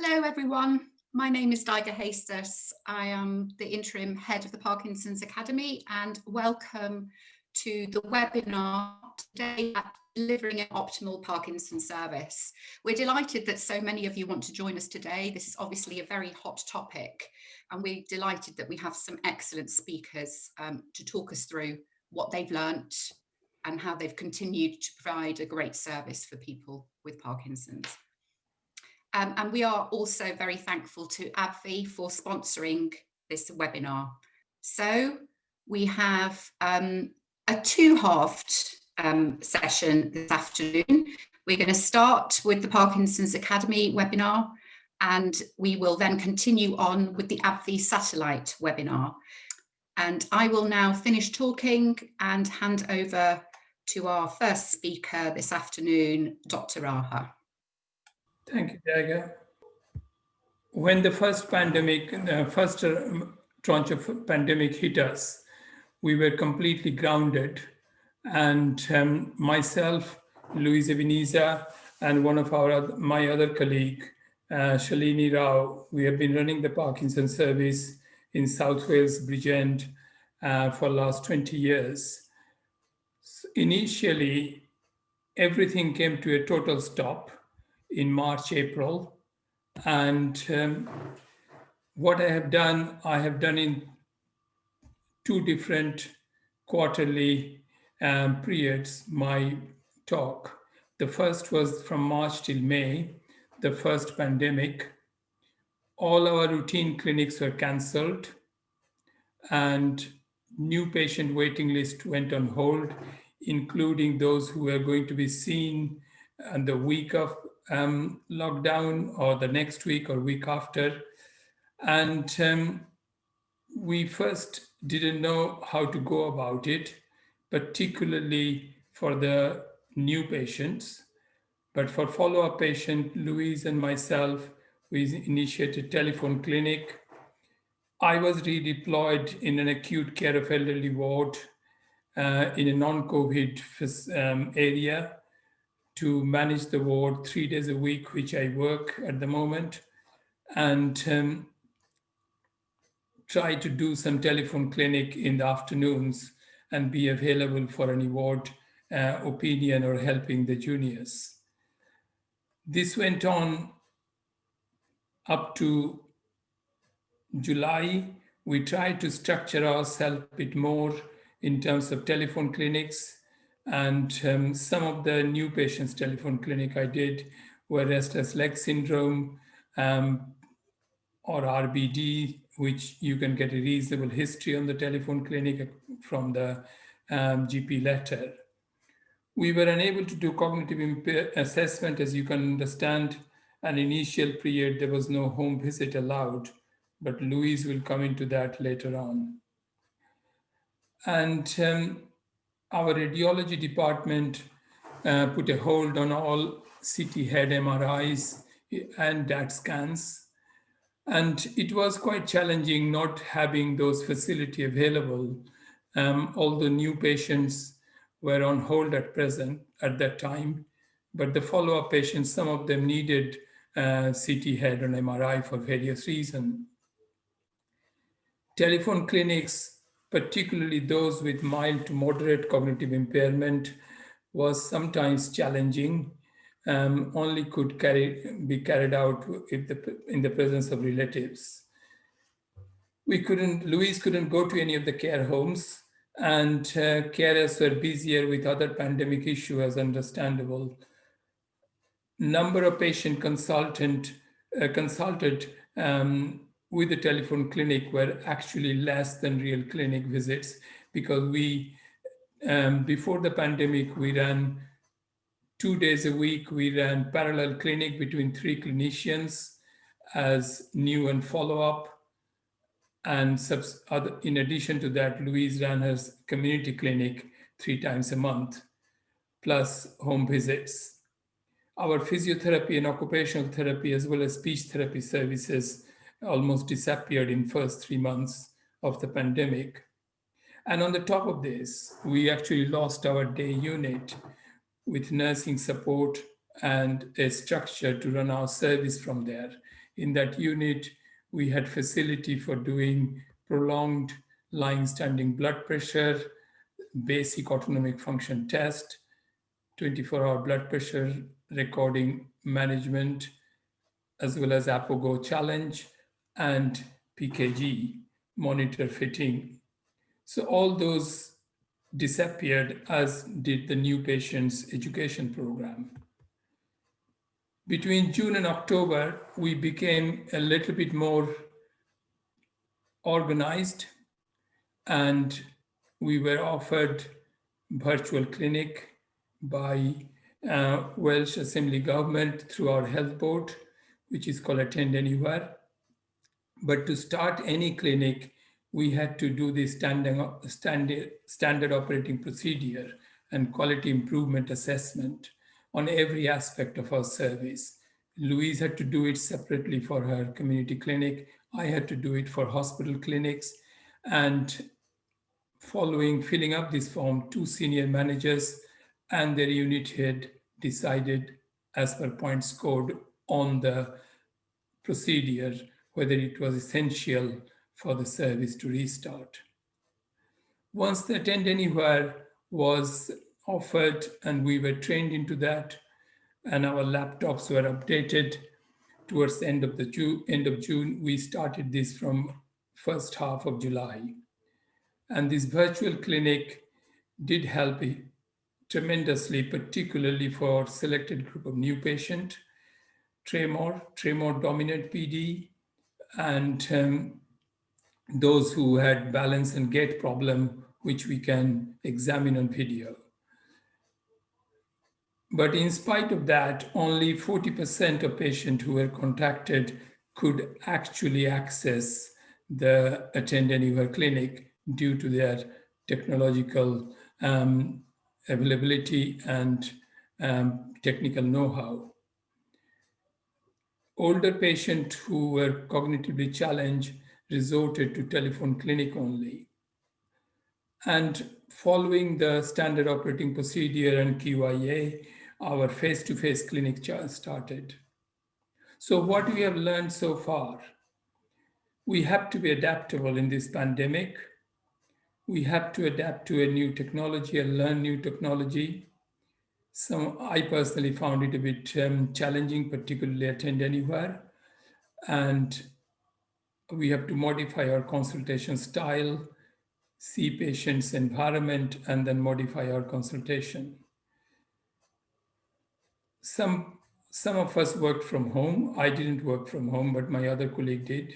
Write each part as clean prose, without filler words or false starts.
Hello everyone, my name is Daiga Heisters. I am the Interim Head of the Parkinson's Academy and welcome to the webinar today at Delivering an Optimal Parkinson Service. We're delighted that so many of you want to join us today. This is obviously a very hot topic and we're delighted that we have some excellent speakers to talk us through what they've learnt and how they've continued to provide a great service for people with Parkinson's. And we are also very thankful to AbbVie for sponsoring this webinar. So we have a two-halved session this afternoon. We're going to start with the Parkinson's Academy webinar, and we will then continue on with the AbbVie satellite webinar. And I will now finish talking and hand over to our first speaker this afternoon, Dr. Raha. Thank you, Daiga. When the first pandemic, the first tranche of pandemic hit us, we were completely grounded. And myself, Louise, Ebenezer, and one of my other colleague, Shalini Rao, we have been running the Parkinson service in South Wales, Bridgend, for the last 20 years. So initially, everything came to a total stop in March, April. And what I have done in two different quarterly periods, my talk. The first was from March till May, the first pandemic. All our routine clinics were cancelled and new patient waiting list went on hold, including those who were going to be seen on the week of lockdown or the next week or week after. And we first didn't know how to go about it, particularly for the new patients. But for follow-up patient, Louise and myself, we initiated telephone clinic. I was redeployed in an acute care of elderly ward in a non-COVID area to manage the ward 3 days a week, which I work at the moment, and try to do some telephone clinic in the afternoons and be available for any ward opinion or helping the juniors. This went on up to July. We tried to structure ourselves a bit more in terms of telephone clinics. And some of the new patients telephone clinic I did were restless leg syndrome or RBD, which you can get a reasonable history on the telephone clinic from the GP letter. We were unable to do cognitive assessment, as you can understand. An initial period, there was no home visit allowed, but Louise will come into that later on. And our radiology department put a hold on all CT head MRIs and DAT scans. And it was quite challenging not having those facilities available. All the new patients were on hold at that time, but the follow-up patients, some of them needed CT head and MRI for various reasons. Telephone clinics, particularly those with mild to moderate cognitive impairment, was sometimes challenging. Only could be carried out in the presence of relatives. Louise couldn't go to any of the care homes, and carers were busier with other pandemic issues, as understandable. Number of patients consulted with the telephone clinic were actually less than real clinic visits, because before the pandemic, we ran 2 days a week. We ran parallel clinic between 3 clinicians as new and follow-up. And in addition to that, Louise ran her community clinic 3 times a month, plus home visits. Our physiotherapy and occupational therapy, as well as speech therapy services, almost disappeared in first 3 months of the pandemic. And on the top of this, we actually lost our day unit with nursing support and a structure to run our service from there In that unit, we had facility for doing prolonged lying standing blood pressure, basic autonomic function test, 24-hour blood pressure recording management, as well as ApoGo challenge and PKG monitor fitting. So all those disappeared, as did the new patients education program. Between June and October, we became a little bit more organized, and we were offered virtual clinic by Welsh Assembly Government through our health board, which is called Attend Anywhere. But to start any clinic, we had to do the standard operating procedure and quality improvement assessment on every aspect of our service. Louise had to do it separately for her community clinic. I had to do it for hospital clinics. And following filling up this form, two senior managers and their unit head decided, as per points scored on the procedure, whether it was essential for the service to restart. Once the Attend Anywhere was offered and we were trained into that, and our laptops were updated towards the end of June, we started this from first half of July. And this virtual clinic did help tremendously, particularly for selected group of new patient, tremor dominant PD, and those who had balance and gait problem, which we can examine on video. But in spite of that, only 40% of patients who were contacted could actually access the Attend Anywhere clinic due to their technological availability and technical know-how. Older patients who were cognitively challenged resorted to telephone clinic only. And following the standard operating procedure and QIA, our face-to-face clinic started. So what we have learned so far, we have to be adaptable in this pandemic. We have to adapt to a new technology and learn new technology. I personally found it a bit challenging, particularly Attend Anywhere. And we have to modify our consultation style, see patient's environment, and then modify our consultation. Some of us worked from home. I didn't work from home, but my other colleague did.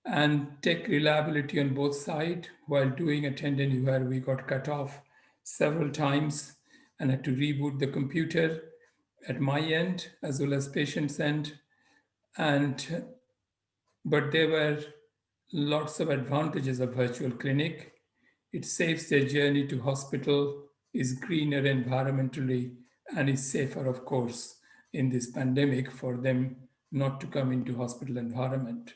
And tech reliability on both sides. While doing Attend Anywhere, we got cut off several times and had to reboot the computer at my end as well as patient's end. But there were lots of advantages of virtual clinic. It saves their journey to hospital, is greener environmentally, and is safer, of course, in this pandemic for them not to come into hospital environment.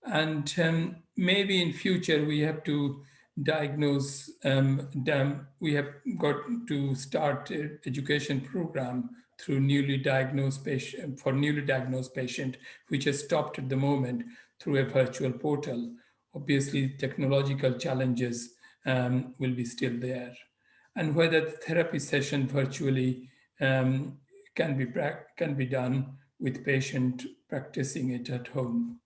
And maybe in future we have to diagnose, we have got to start an education program through newly diagnosed patient, which has stopped at the moment through a virtual portal. Obviously, technological challenges will be still there. And whether the therapy session virtually can be done with patient practicing it at home.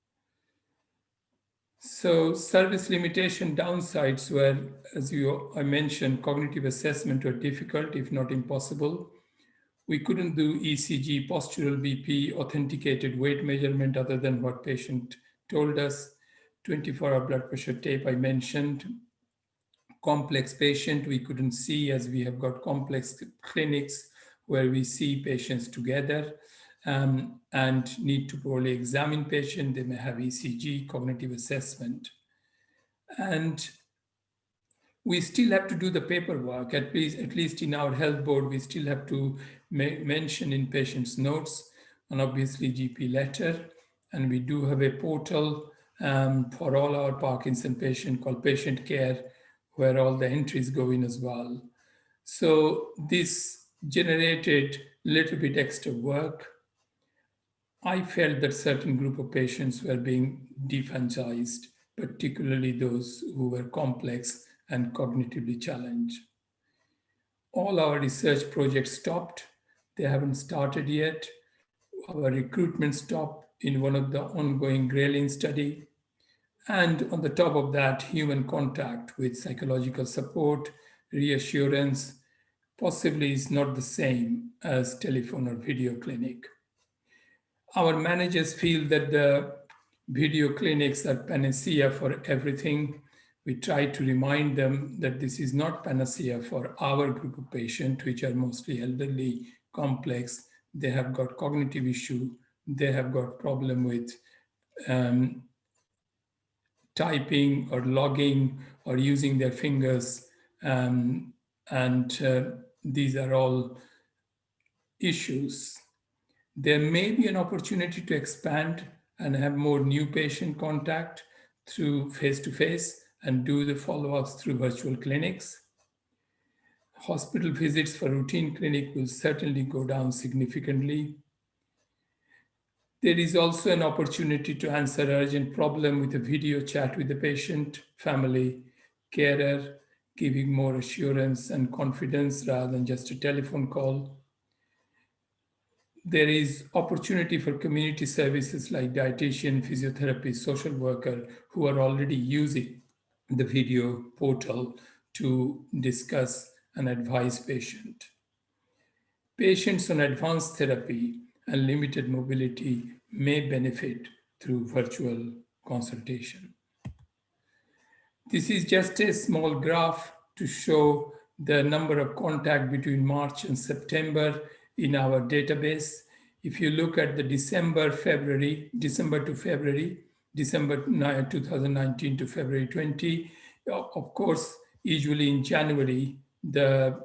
So service limitation downsides were, as I mentioned, cognitive assessment were difficult, if not impossible. We couldn't do ECG, postural BP, authenticated weight measurement other than what patient told us. 24-hour blood pressure tape I mentioned. Complex patient we couldn't see, as we have got complex clinics where we see patients together and need to poorly examine patient. They may have ECG, cognitive assessment. And we still have to do the paperwork, at least in our health board, we still have to mention in patient's notes and obviously GP letter. And we do have a portal for all our Parkinson patient called Patient Care, where all the entries go in as well. So this generated a little bit extra work. I felt that certain group of patients were being defranchised, particularly those who were complex and cognitively challenged. All our research projects stopped. They haven't started yet. Our recruitment stopped in one of the ongoing Grayling study. And on the top of that, human contact with psychological support, reassurance, possibly is not the same as telephone or video clinic. Our managers feel that the video clinics are panacea for everything. We try to remind them that this is not panacea for our group of patients, which are mostly elderly, complex. They have got cognitive issue. They have got problem with um, typing or logging or using their fingers. And these are all issues. There may be an opportunity to expand and have more new patient contact through face-to-face and do the follow-ups through virtual clinics. Hospital visits for routine clinic will certainly go down significantly. There is also an opportunity to answer urgent problem with a video chat with the patient, family, carer, giving more assurance and confidence rather than just a telephone call. There is opportunity for community services like dietitian, physiotherapist, social worker who are already using the video portal to discuss and advise patient. Patients on advanced therapy and limited mobility may benefit through virtual consultation. This is just a small graph to show the number of contact between March and September in our database. If you look at the December to February, December 2019 to February 20, of course, usually in January, the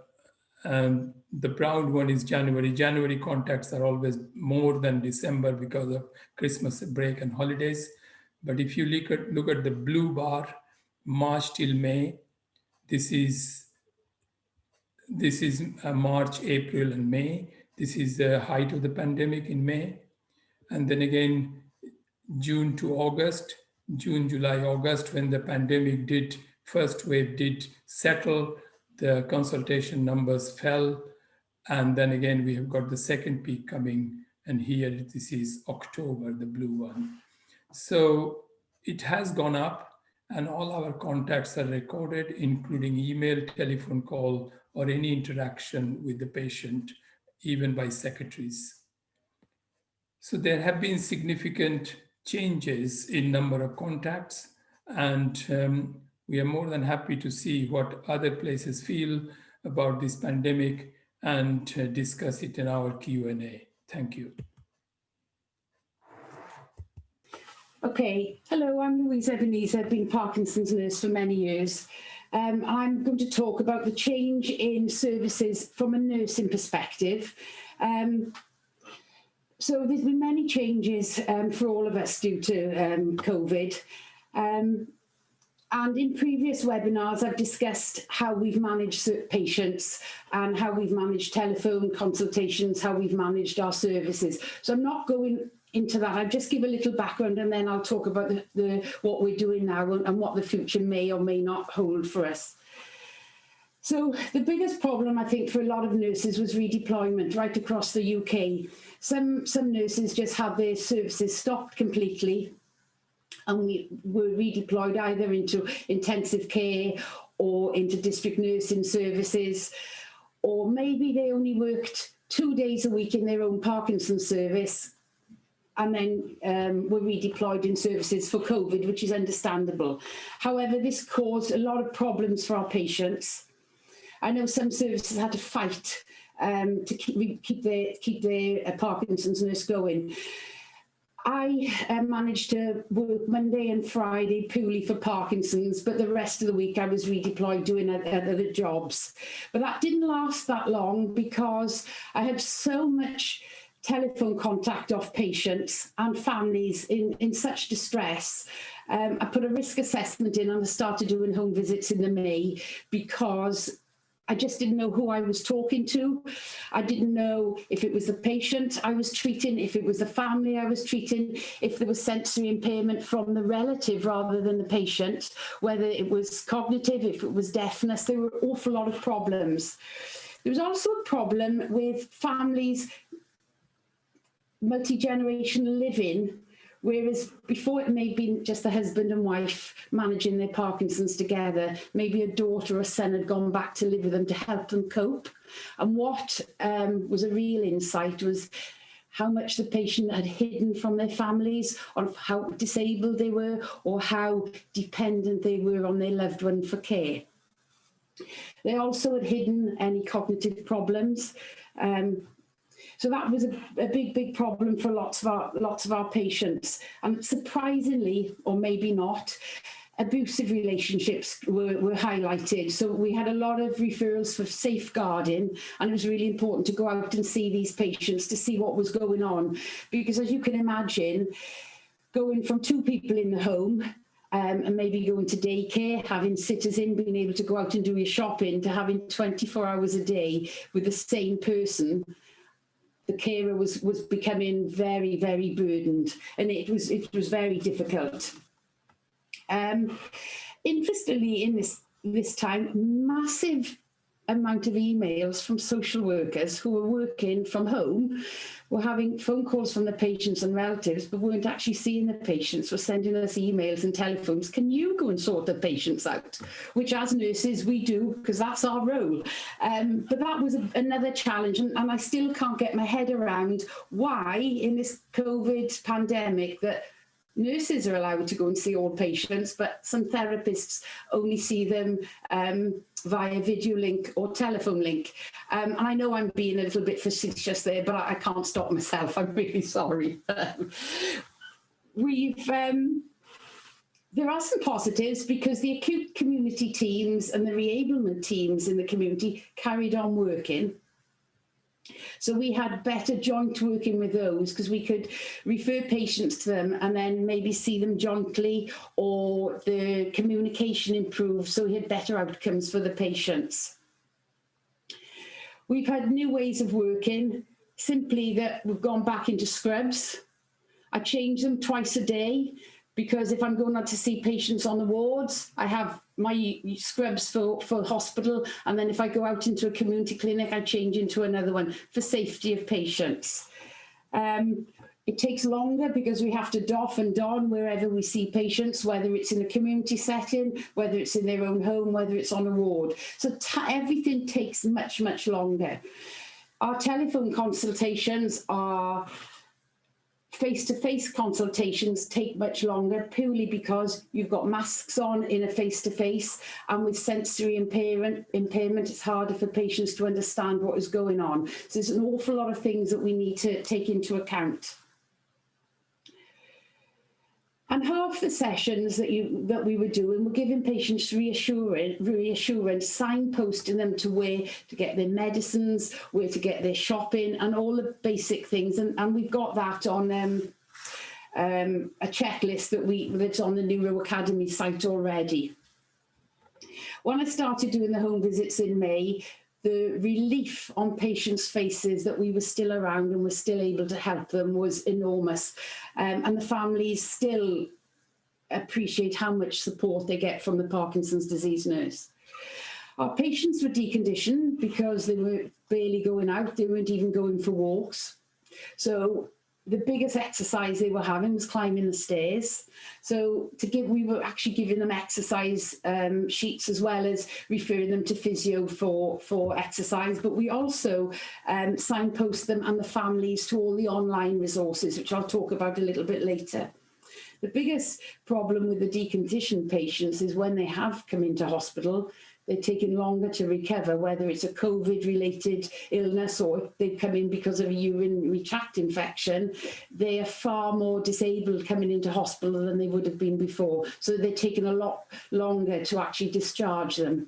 brown one is January. January contacts are always more than December because of Christmas break and holidays. But if you look at the blue bar, March till May, this is March, April, and May. This is the height of the pandemic in May. And then again, June to August, June, July, August, when the pandemic first wave did settle, the consultation numbers fell. And then again, we have got the second peak coming. And here, this is October, the blue one. So it has gone up, and all our contacts are recorded, including email, telephone call, or any interaction with the patient, even by secretaries. So there have been significant changes in number of contacts, and we are more than happy to see what other places feel about this pandemic and discuss it in our Q&A. Thank you. Okay, hello, I'm Louise Ebenezer. I've been Parkinson's nurse for many years. I'm going to talk about the change in services from a nursing perspective. So there's been many changes for all of us due to COVID. And in previous webinars, I've discussed how we've managed patients and how we've managed telephone consultations, how we've managed our services. So I'm not going into that. I'll just give a little background and then I'll talk about what we're doing now and what the future may or may not hold for us. So the biggest problem, I think, for a lot of nurses was redeployment right across the UK. Some nurses just had their services stopped completely, and we were redeployed either into intensive care or into district nursing services, or maybe they only worked 2 days a week in their own Parkinson's service and then were redeployed in services for COVID, which is understandable. However, this caused a lot of problems for our patients. I know some services had to fight to keep their Parkinson's nurse going. I managed to work Monday and Friday purely for Parkinson's, but the rest of the week I was redeployed doing other jobs. But that didn't last that long because I had so much telephone contact off patients and families in such distress. I put a risk assessment in and I started doing home visits in the May because I just didn't know who I was talking to. I didn't know if it was the patient I was treating, if it was the family I was treating, if there was sensory impairment from the relative rather than the patient, whether it was cognitive, if it was deafness. There were an awful lot of problems. There was also a problem with families, multi-generational living, whereas before it may have been just the husband and wife managing their Parkinson's together, maybe a daughter or son had gone back to live with them to help them cope. And what was a real insight was how much the patient had hidden from their families, on how disabled they were, or how dependent they were on their loved one for care. They also had hidden any cognitive problems. So that was a big problem for lots of our patients. And surprisingly, or maybe not, abusive relationships were highlighted. So we had a lot of referrals for safeguarding, and it was really important to go out and see these patients to see what was going on. Because as you can imagine, going from 2 people in the home and maybe going to daycare, having sitters in, being able to go out and do your shopping, to having 24 hours a day with the same person, the carer was becoming very, very burdened, and it was very difficult. Interestingly, in this time, massive amount of emails from social workers who were working from home, were having phone calls from the patients and relatives, but weren't actually seeing the patients, were sending us emails and telephones. Can you go and sort the patients out? Which as nurses we do, because that's our role. But that was another challenge, and I still can't get my head around why in this COVID pandemic that nurses are allowed to go and see all patients, but some therapists only see them via video link or telephone link. And I know I'm being a little bit facetious there, but I can't stop myself. I'm really sorry. There are some positives, because the acute community teams and the reablement teams in the community carried on working. So we had better joint working with those, because we could refer patients to them and then maybe see them jointly, or the communication improved, so we had better outcomes for the patients. We've had new ways of working, simply that we've gone back into scrubs. I change them twice a day, because if I'm going out to see patients on the wards, I have my scrubs for hospital, and then if I go out into a community clinic, I change into another one for safety of patients. It takes longer because we have to doff and don wherever we see patients, whether it's in a community setting, whether it's in their own home, whether it's on a ward. So everything takes much, much longer. Our telephone consultations are face-to-face consultations take much longer, purely because you've got masks on in a face-to-face, and with sensory impairment, it's harder for patients to understand what is going on. So there's an awful lot of things that we need to take into account. And half the sessions that we were doing were giving patients reassurance, signposting them to where to get their medicines, where to get their shopping, and all the basic things. And we've got that on a checklist that's on the Neuro Academy site already. When I started doing the home visits in May, the relief on patients' faces that we were still around and were still able to help them was enormous. And the families still appreciate how much support they get from the Parkinson's disease nurse. Our patients were deconditioned because they were barely going out. They weren't even going for walks. So the biggest exercise they were having was climbing the stairs. So we were actually giving them exercise sheets, as well as referring them to physio for exercise. But we also signpost them and the families to all the online resources, which I'll talk about a little bit later. The biggest problem with the deconditioned patients is when they have come into hospital, they're taking longer to recover, whether it's a COVID-related illness or if they come in because of a urinary tract infection. They are far more disabled coming into hospital than they would have been before. So they're taking a lot longer to actually discharge them.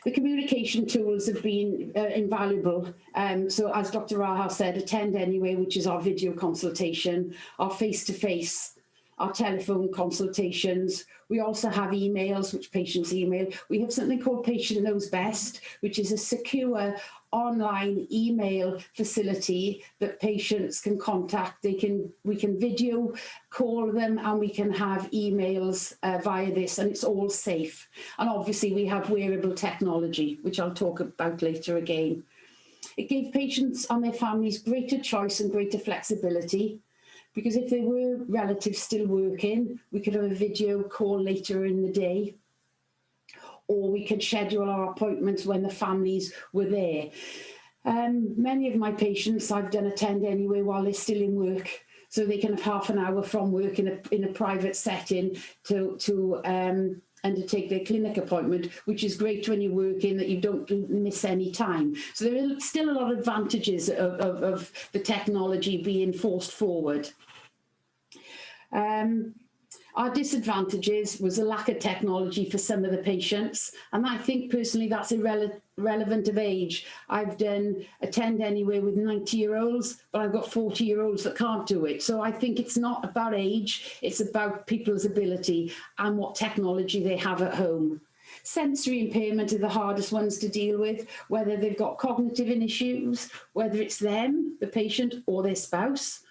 The communication tools have been invaluable. So as Dr. Raha said, Attend Anyway, which is our video consultation, our face-to-face, our telephone consultations. We also have emails, which patients email. We have something called Patient Knows Best, which is a secure online email facility that patients can contact. We can video call them, and we can have emails via this, and it's all safe. And obviously we have wearable technology, which I'll talk about later again. It gave patients and their families greater choice and greater flexibility, because if there were relatives still working, we could have a video call later in the day, or we could schedule our appointments when the families were there. Many of my patients I've done attend anyway while they're still in work, so they can have half an hour from work in a private setting to undertake their clinic appointment, which is great when you're working, that you don't miss any time. So there are still a lot of advantages of the technology being forced forward. Our disadvantages was a lack of technology for some of the patients, and I think personally that's irrelevant of age. I've done attend anywhere with 90-year-olds, but I've got 40-year-olds that can't do it. So I think it's not about age, it's about people's ability and what technology they have at home. Sensory impairment are the hardest ones to deal with, whether they've got cognitive issues, whether it's them, the patient, or their spouse,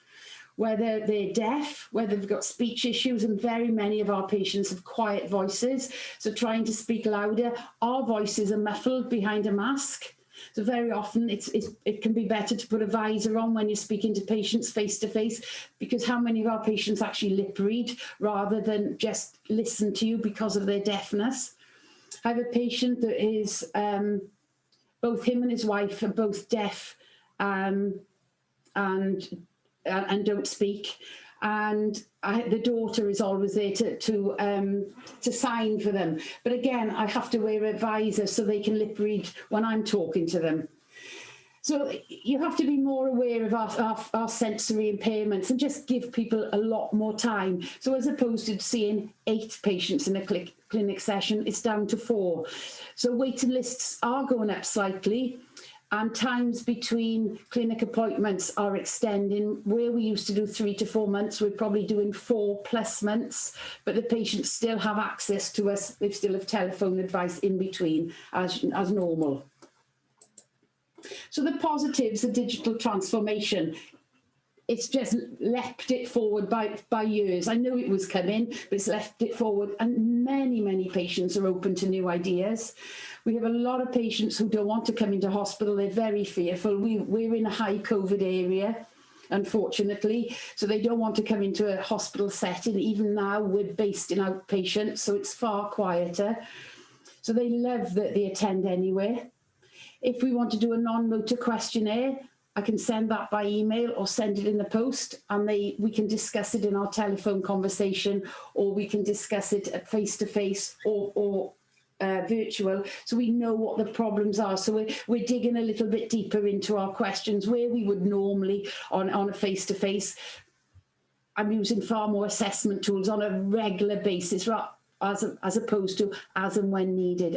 whether they're deaf, whether they've got speech issues, and very many of our patients have quiet voices. So trying to speak louder, our voices are muffled behind a mask. So very often it can be better to put a visor on when you're speaking to patients face to face, because how many of our patients actually lip read rather than just listen to you because of their deafness? I have a patient that is, both him and his wife are both deaf and don't speak, and the daughter is always there to sign for them. But again, I have to wear a visor so they can lip read when I'm talking to them. So you have to be more aware of our sensory impairments and just give people a lot more time. So as opposed to seeing 8 patients in a clinic session, it's down to 4. So waiting lists are going up slightly, and times between clinic appointments are extending. Where we used to do 3 to 4 months, we're probably doing 4+ months, but the patients still have access to us. They still have telephone advice in between as normal. So the positives of digital transformation, it's just leapt it forward by years. I know it was coming, but it's leapt it forward, and many patients are open to new ideas. We have a lot of patients who don't want to come into hospital. They're very fearful. We're in a high COVID area, unfortunately, so they don't want to come into a hospital setting. Even now, we're based in outpatient, so it's far quieter. So they love that they attend anywhere. If we want to do a non-motor questionnaire, I can send that by email or send it in the post, and we can discuss it in our telephone conversation, or we can discuss it at face-to-face or virtual, so we know what the problems are. So we're digging a little bit deeper into our questions where we would normally on a face-to-face. I'm using far more assessment tools on a regular basis, as opposed to as and when needed.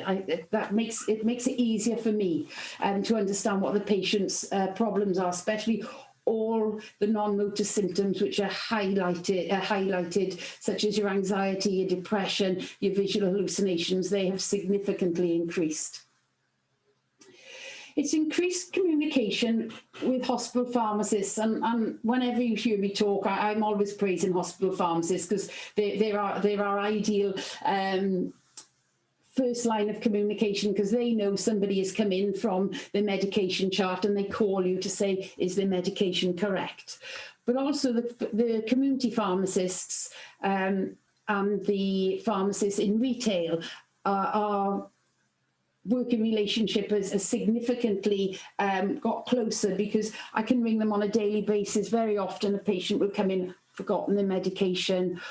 That makes it easier for me to understand what the patient's problems are, especially all the non-motor symptoms which are highlighted, such as your anxiety, your depression, your visual hallucinations. They have significantly increased. It's increased communication with hospital pharmacists, and whenever you hear me talk, I'm always praising hospital pharmacists, because they're our ideal first line of communication, because they know somebody has come in from the medication chart and they call you to say, is their medication correct? But also the community pharmacists and the pharmacists in retail are working relationship has significantly got closer, because I can ring them on a daily basis. Very often a patient will come in, forgotten their medication,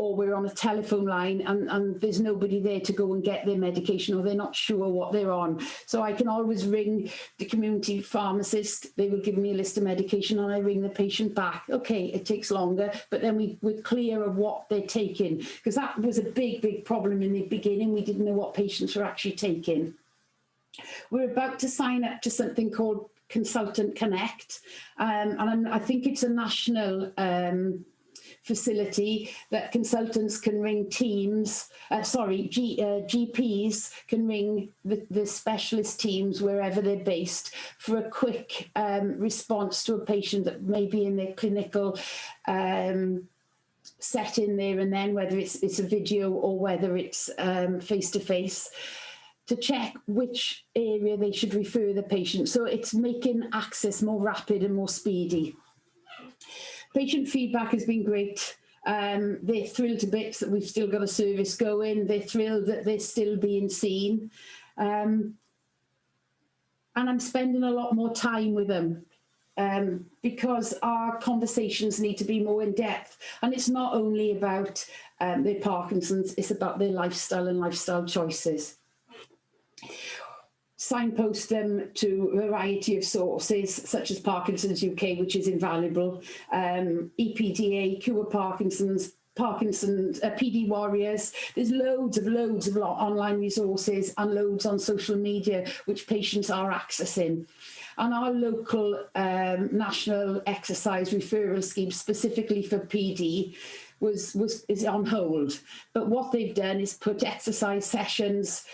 or we're on a telephone line and there's nobody there to go and get their medication, or they're not sure what they're on. So I can always ring the community pharmacist. They will give me a list of medication and I ring the patient back. Okay, it takes longer, but then we're clear of what they're taking, because that was a big problem in the beginning. We didn't know what patients were actually taking. We're about to sign up to something called Consultant Connect, and I think it's a national facility that consultants can ring teams, GPs can ring the specialist teams wherever they're based for a quick response to a patient that may be in their clinical setting there and then, whether it's a video or whether it's face-to-face, to check which area they should refer the patient. So it's making access more rapid and more speedy. Patient feedback has been great. They're thrilled to bits that we've still got a service going. They're thrilled that they're still being seen. And I'm spending a lot more time with them because our conversations need to be more in depth. And it's not only about their Parkinson's, it's about their lifestyle and lifestyle choices. Signpost them to a variety of sources, such as Parkinson's UK, which is invaluable, EPDA, Cure Parkinson's, PD Warriors. There's loads of online resources and loads on social media, which patients are accessing. And our local national exercise referral scheme, specifically for PD, is on hold. But what they've done is put exercise sessions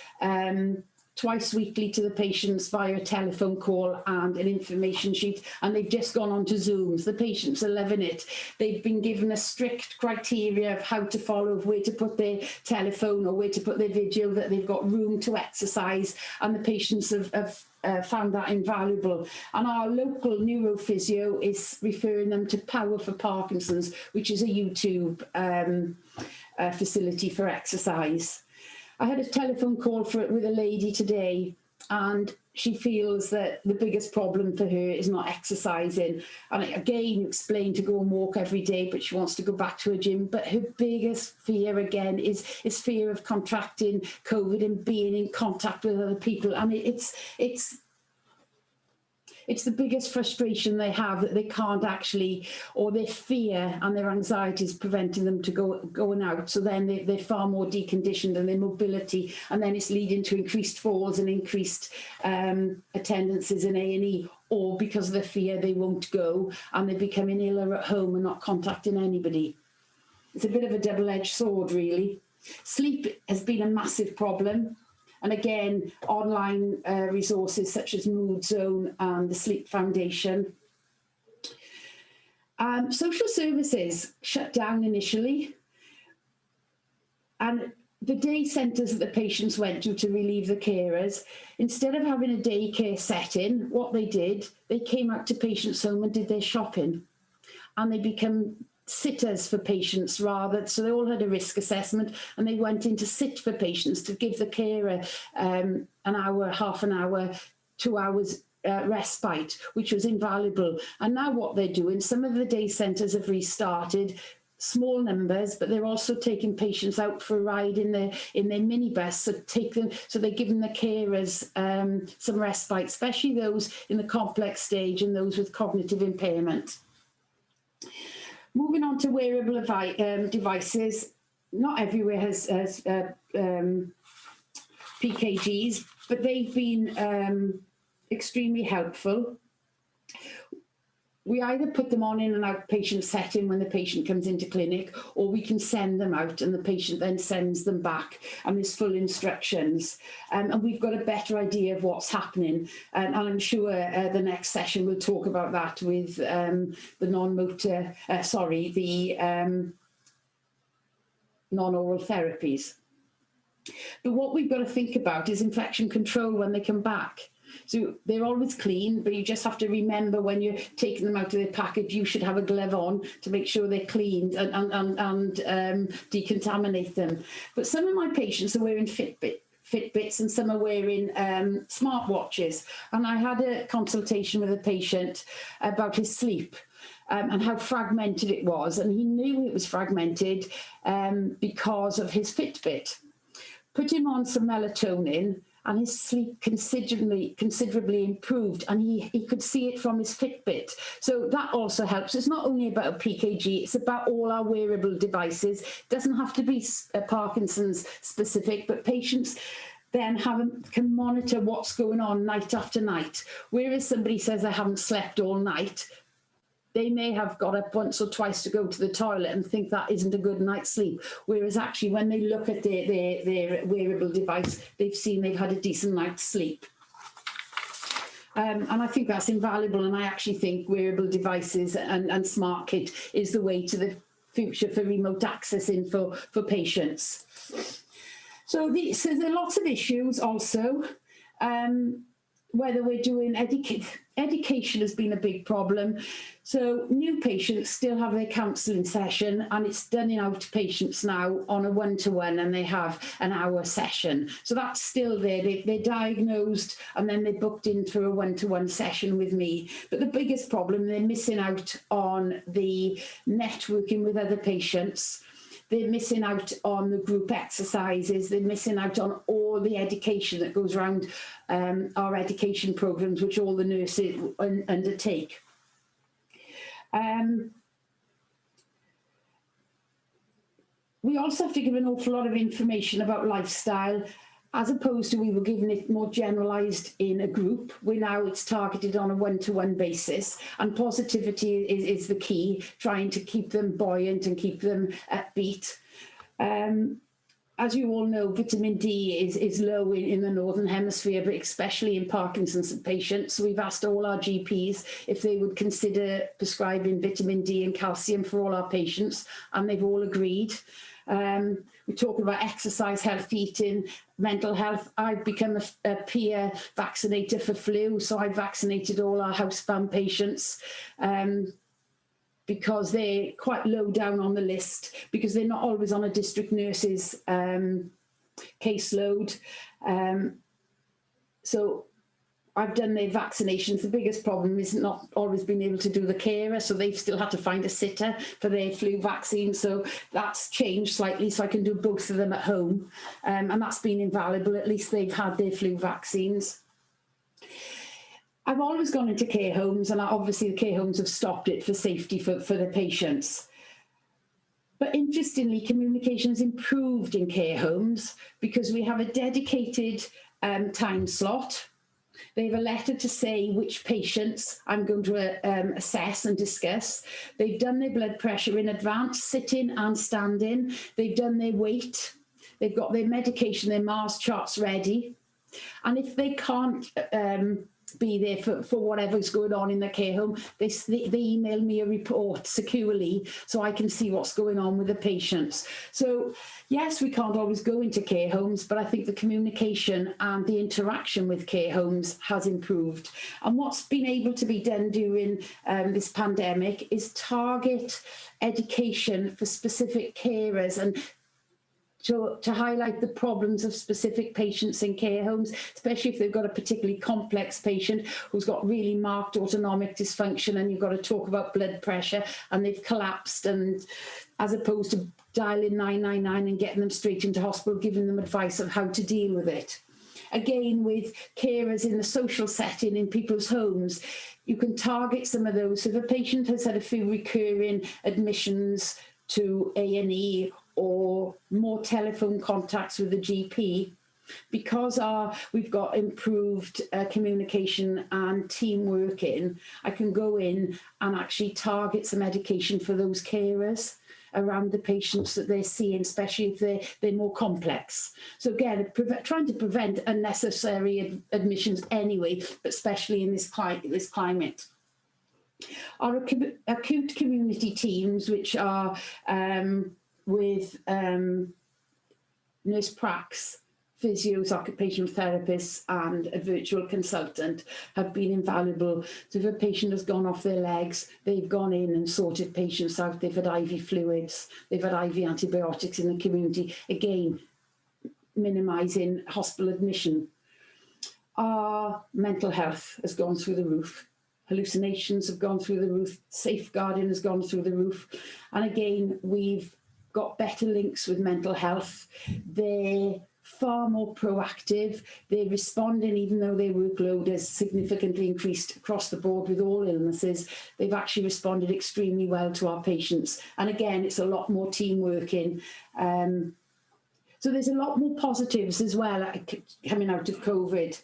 twice weekly to the patients via a telephone call and an information sheet, and they've just gone on to Zooms. The patients are loving it. They've been given a strict criteria of how to follow, where to put their telephone or where to put their video, that they've got room to exercise, and the patients have found that invaluable. And our local neurophysio is referring them to Power for Parkinson's, which is a YouTube facility for exercise. I had a telephone call with a lady today, and she feels that the biggest problem for her is not exercising. And I again explained to go and walk every day, but she wants to go back to her gym. But her biggest fear again is fear of contracting COVID and being in contact with other people. And it's the biggest frustration they have, that they can't actually, or their fear and their anxiety is preventing them to going out. So then they're far more deconditioned, and their mobility, and then it's leading to increased falls and increased attendances in A&E, or because of the fear they won't go and they're becoming ill at home and not contacting anybody. It's a bit of a double-edged sword, really. Sleep has been a massive problem. And again, online resources such as Mood Zone and the Sleep Foundation. Social services shut down initially. And the day centres that the patients went to relieve the carers, instead of having a daycare setting, what they did, they came out to patients' home and did their shopping. And they become sitters for patients rather, so they all had a risk assessment, and they went in to sit for patients to give the carer an hour, half an hour, 2 hours respite, which was invaluable. And now what they're doing, some of the day centres have restarted, small numbers, but they're also taking patients out for a ride in their minibus, so they're giving the carers some respite, especially those in the complex stage and those with cognitive impairment. Moving on to wearable devices, not everywhere has PKGs, but they've been extremely helpful. We either put them on in an outpatient setting when the patient comes into clinic, or we can send them out and the patient then sends them back, and there's full instructions. And we've got a better idea of what's happening. And I'm sure the next session we'll talk about that with the non-oral therapies. But what we've got to think about is infection control when they come back. So they're always clean, but you just have to remember when you're taking them out of their package, you should have a glove on to make sure they're cleaned and decontaminate them. But some of my patients are wearing Fitbits and some are wearing smartwatches. And I had a consultation with a patient about his sleep and how fragmented it was. And he knew it was fragmented because of his Fitbit. Put him on some melatonin, and his sleep considerably improved, and he could see it from his Fitbit. So that also helps. It's not only about PKG, it's about all our wearable devices. It doesn't have to be Parkinson's specific, but patients then can monitor what's going on night after night. Whereas somebody says, I haven't slept all night, they may have got up once or twice to go to the toilet and think that isn't a good night's sleep. Whereas actually when they look at their wearable device, they've seen they've had a decent night's sleep. And I think that's invaluable. And I actually think wearable devices and smart kit is the way to the future for remote accessing for patients. So there are lots of issues also. Whether we're doing education has been a big problem. So new patients still have their counselling session, and it's done in outpatients now on a one-to-one, and they have an hour session. So that's still there. They're diagnosed and then they're booked in for a one-to-one session with me. But the biggest problem, they're missing out on the networking with other patients. They're missing out on the group exercises. They're missing out on all the education that goes around our education programs, which all the nurses undertake. We also have to give an awful lot of information about lifestyle, as opposed to we were giving it more generalised in a group. It's targeted on a one-to-one basis, and positivity is the key, trying to keep them buoyant and keep them upbeat. As you all know, vitamin D is low in the Northern Hemisphere, but especially in Parkinson's patients. So we've asked all our GPs if they would consider prescribing vitamin D and calcium for all our patients, and they've all agreed. We talk about exercise, healthy eating, mental health. I've become a peer vaccinator for flu, so I vaccinated all our housebound patients because they're quite low down on the list, because they're not always on a district nurse's caseload. So I've done their vaccinations. The biggest problem is not always being able to do the carer, so they've still had to find a sitter for their flu vaccine. So that's changed slightly, so I can do both of them at home. And that's been invaluable. At least they've had their flu vaccines. I've always gone into care homes, and obviously the care homes have stopped it for safety for the patients. But interestingly, communication has improved in care homes because we have a dedicated time slot. They have a letter to say which patients I'm going to assess and discuss. They've done their blood pressure in advance, sitting and standing. They've done their weight. They've got their medication, their Mars charts ready. And if they can't be there for whatever's going on in the care home, they email me a report securely so I can see what's going on with the patients. So yes, we can't always go into care homes, but I think the communication and the interaction with care homes has improved. And what's been able to be done during this pandemic is target education for specific carers and to highlight the problems of specific patients in care homes, especially if they've got a particularly complex patient who's got really marked autonomic dysfunction, and you've got to talk about blood pressure and they've collapsed, and as opposed to dialing 999 and getting them straight into hospital, giving them advice of how to deal with it. Again, with carers in the social setting in people's homes, you can target some of those. So if a patient has had a few recurring admissions to A&E or more telephone contacts with the GP, because we've got improved communication and team working, I can go in and actually target some medication for those carers around the patients that they're seeing, especially if they're more complex. So again, trying to prevent unnecessary admissions anyway, but especially in this climate. Our acute community teams, which are with nurse pracs, physios, occupational therapists, and a virtual consultant, have been invaluable. So if a patient has gone off their legs, they've gone in and sorted patients out. They've had IV fluids, they've had IV antibiotics in the community, again, minimising hospital admission. Our mental health has gone through the roof. Hallucinations have gone through the roof. Safeguarding has gone through the roof. And again, we've got better links with mental health. They're far more proactive. They're responding, even though their workload has significantly increased across the board with all illnesses. They've actually responded extremely well to our patients. And again, it's a lot more team working. So there's a lot more positives as well coming out of COVID.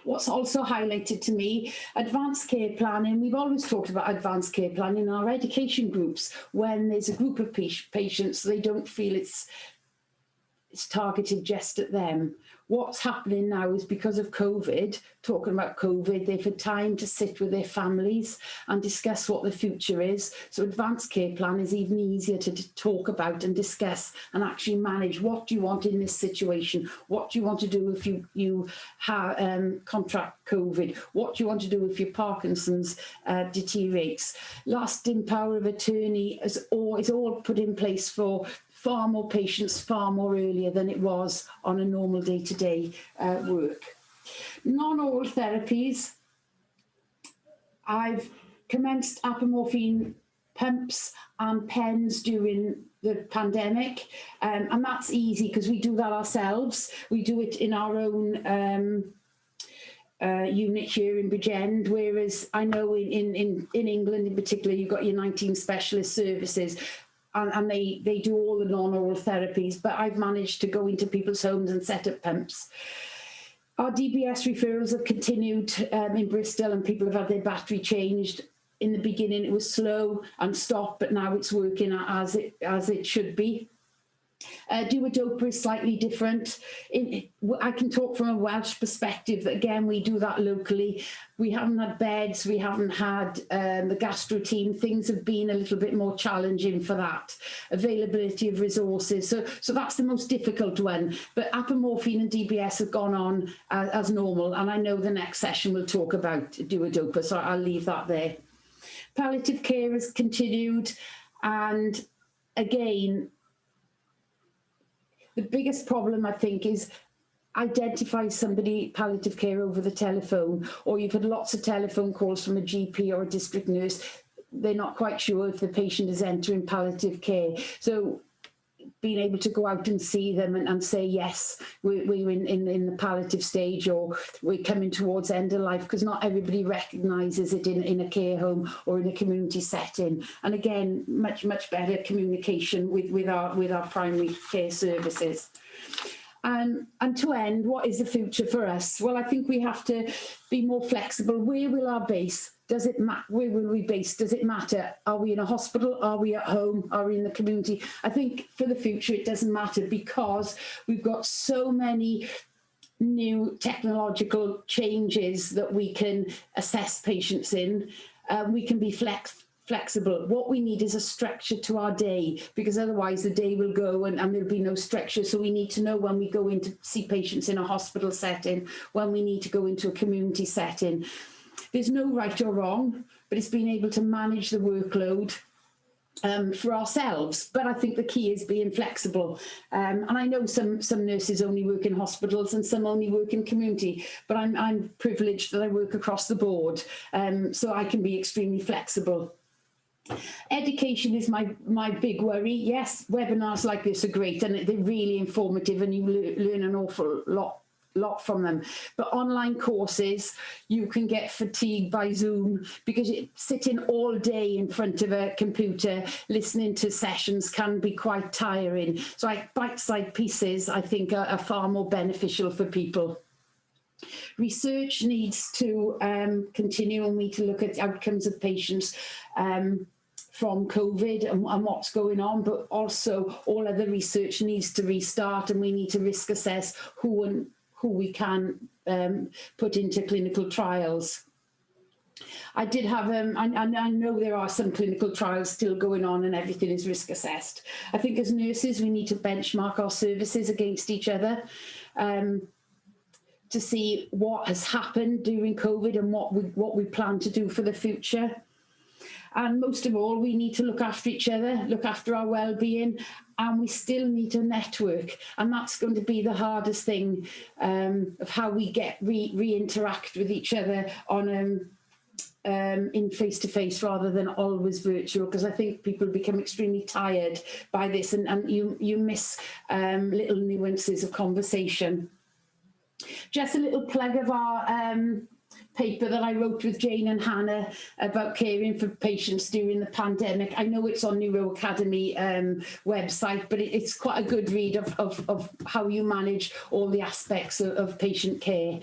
What's also highlighted to me, advanced care planning. We've always talked about advanced care planning in our education groups. When there's a group of patients, they don't feel it's targeted just at them. What's happening now is because of COVID, talking about COVID, they've had time to sit with their families and discuss what the future is. So advanced care plan is even easier to talk about and discuss and actually manage. What do you want in this situation? What do you want to do if you contract COVID? What do you want to do if your Parkinson's deteriorates? Lasting power of attorney is all put in place for far more patients, far more earlier than it was on a normal day-to-day work. Non-oral therapies. I've commenced apomorphine pumps and pens during the pandemic, and that's easy because we do that ourselves. We do it in our own unit here in Bridgend, whereas I know in England in particular, you've got your 19 specialist services, and they do all the non-oral therapies, but I've managed to go into people's homes and set up pumps. Our DBS referrals have continued in Bristol, and people have had their battery changed. In the beginning, it was slow and stopped, but now it's working as it should be. Duodopa is slightly different. I can talk from a Welsh perspective that, again, we do that locally. We haven't had beds, we haven't had the gastro team. Things have been a little bit more challenging for that. Availability of resources. So that's the most difficult one. But apomorphine and DBS have gone on as normal. And I know the next session will talk about Duodopa, so I'll leave that there. Palliative care has continued. And again, the biggest problem, I think, is identify somebody palliative care over the telephone, or you've had lots of telephone calls from a GP or a district nurse. They're not quite sure if the patient is entering palliative care. So being able to go out and see them and say, yes, we're in the palliative stage, or we're coming towards end of life, because not everybody recognises it in a care home or in a community setting. And again, much better communication with our primary care services. And to end, what is the future for us? Well, I think we have to be more flexible. Where will our base? Where will we base? Does it matter? Are we in a hospital? Are we at home? Are we in the community? I think for the future, it doesn't matter, because we've got so many new technological changes that we can assess patients in. We can be flexible. What we need is a structure to our day, because otherwise the day will go and there'll be no structure. So we need to know when we go in to see patients in a hospital setting, when we need to go into a community setting. There's no right or wrong, but it's being able to manage the workload for ourselves. But I think the key is being flexible. And I know some nurses only work in hospitals and some only work in community, but I'm privileged that I work across the board, so I can be extremely flexible. Education is my big worry. Yes, webinars like this are great and they're really informative, and you learn an awful lot from them. But online courses, you can get fatigued by Zoom, because sitting all day in front of a computer listening to sessions can be quite tiring. So bite-sized pieces, I think, are far more beneficial for people. Research needs to continue, and we need to look at outcomes of patients from COVID and what's going on, but also all other research needs to restart, and we need to risk assess who we can put into clinical trials. I did have, I know there are some clinical trials still going on and everything is risk assessed. I think as nurses, we need to benchmark our services against each other to see what has happened during COVID and what we plan to do for the future. And most of all, we need to look after each other, look after our well-being, and we still need to network. And that's going to be the hardest thing, of how we get re-interact with each other on in face-to-face rather than always virtual, because I think people become extremely tired by this, and you miss little nuances of conversation. Just a little plug of our paper that I wrote with Jane and Hannah about caring for patients during the pandemic. I know it's on Neuro Academy website, but it's quite a good read of how you manage all the aspects of patient care.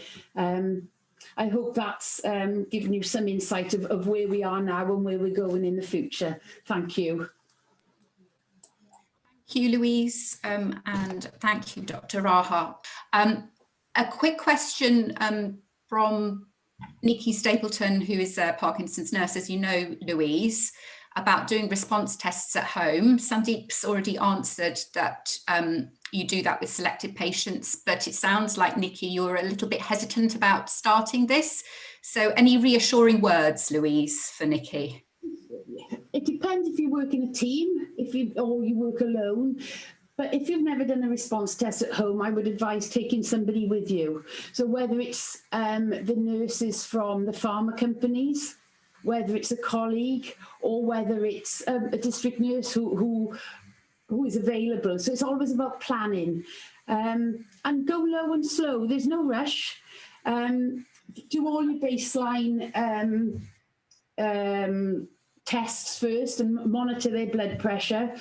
I hope that's given you some insight of where we are now and where we're going in the future. Thank you. Thank you, Louise, and thank you, Dr. Raha. A quick question from Nikki Stapleton, who is a Parkinson's nurse, as you know, Louise, about doing response tests at home. Sandip's already answered that you do that with selected patients, but it sounds like, Nikki, you're a little bit hesitant about starting this. So any reassuring words, for Nikki? It depends if you work in a team, or you work alone. But if you've never done a response test at home, I would advise taking somebody with you. So whether it's the nurses from the pharma companies, whether it's a colleague, or whether it's a district nurse who is available. So it's always about planning. And go low and slow. There's no rush. Do all your baseline tests first and monitor their blood pressure.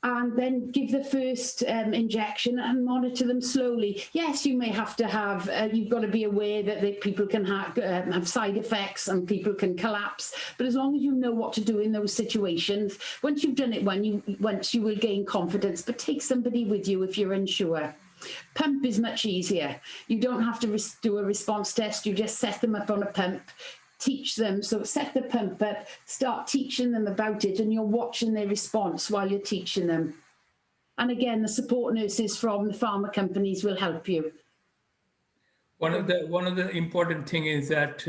And then give the first injection and monitor them slowly. Yes, you may have to have, you've got to be aware that people can have side effects and people can collapse. But as long as you know what to do in those situations, once you've done it once, you will gain confidence. But take somebody with you if you're unsure. Pump is much easier. You don't have to do a response test. You just set them up on a pump. Teach them, so set the pump up, start teaching them about it, and you're watching their response while you're teaching them. And again, the support nurses from the pharma companies will help you. One of the important thing is that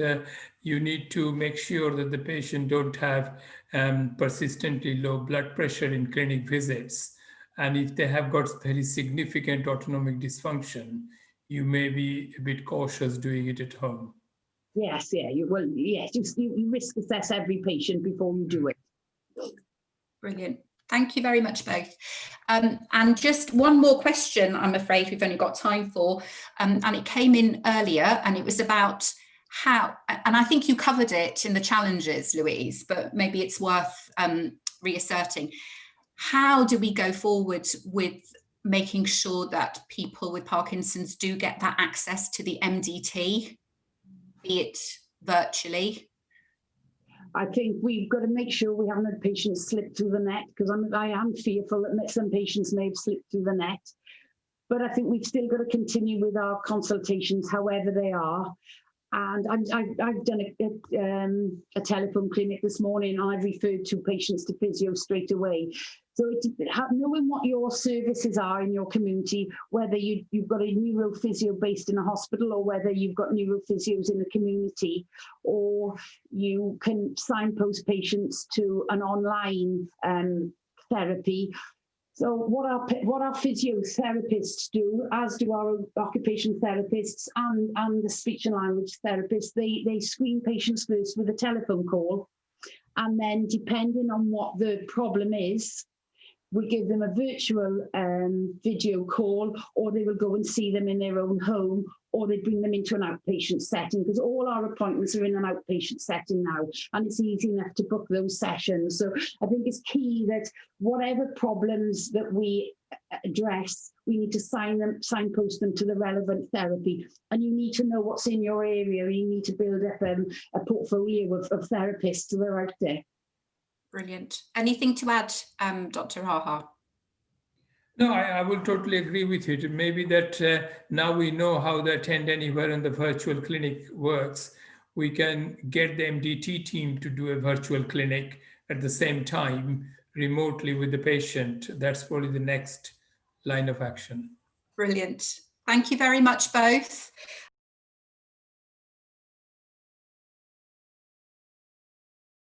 you need to make sure that the patient don't have persistently low blood pressure in clinic visits. And if they have got very significant autonomic dysfunction, you may be a bit cautious doing it at home. Yes, yeah, you risk assess every patient before you do it. Brilliant. Thank you very much, both. And just one more question, I'm afraid we've only got time for, and it came in earlier, and it was about how, and I think you covered it in the challenges, Louise, but maybe it's worth reasserting. How do we go forward with making sure that people with Parkinson's do get that access to the MDT? Be it virtually? I think we've got to make sure we haven't had patients slip through the net, because I am fearful that some patients may have slipped through the net. But I think we've still got to continue with our consultations, however they are. And I've done a telephone clinic this morning, and I've referred two patients to physio straight away. So knowing what your services are in your community, whether you've got a neurophysio based in a hospital, or whether you've got neurophysios in the community, or you can signpost patients to an online therapy. So what our physiotherapists do, as do our occupational therapists and the speech and language therapists, they screen patients first with a telephone call, and then depending on what the problem is, we give them a virtual video call, or they will go and see them in their own home, or they bring them into an outpatient setting, because all our appointments are in an outpatient setting now, and it's easy enough to book those sessions. So I think it's key that whatever problems that we address, we need to signpost them to the relevant therapy. And you need to know what's in your area. You need to build up a portfolio of therapists that are out there. Brilliant. Anything to add, Dr. Raha? No, I will totally agree with you. Maybe that now we know how the Attend Anywhere and the virtual clinic works. We can get the MDT team to do a virtual clinic at the same time, remotely with the patient. That's probably the next line of action. Brilliant. Thank you very much, both.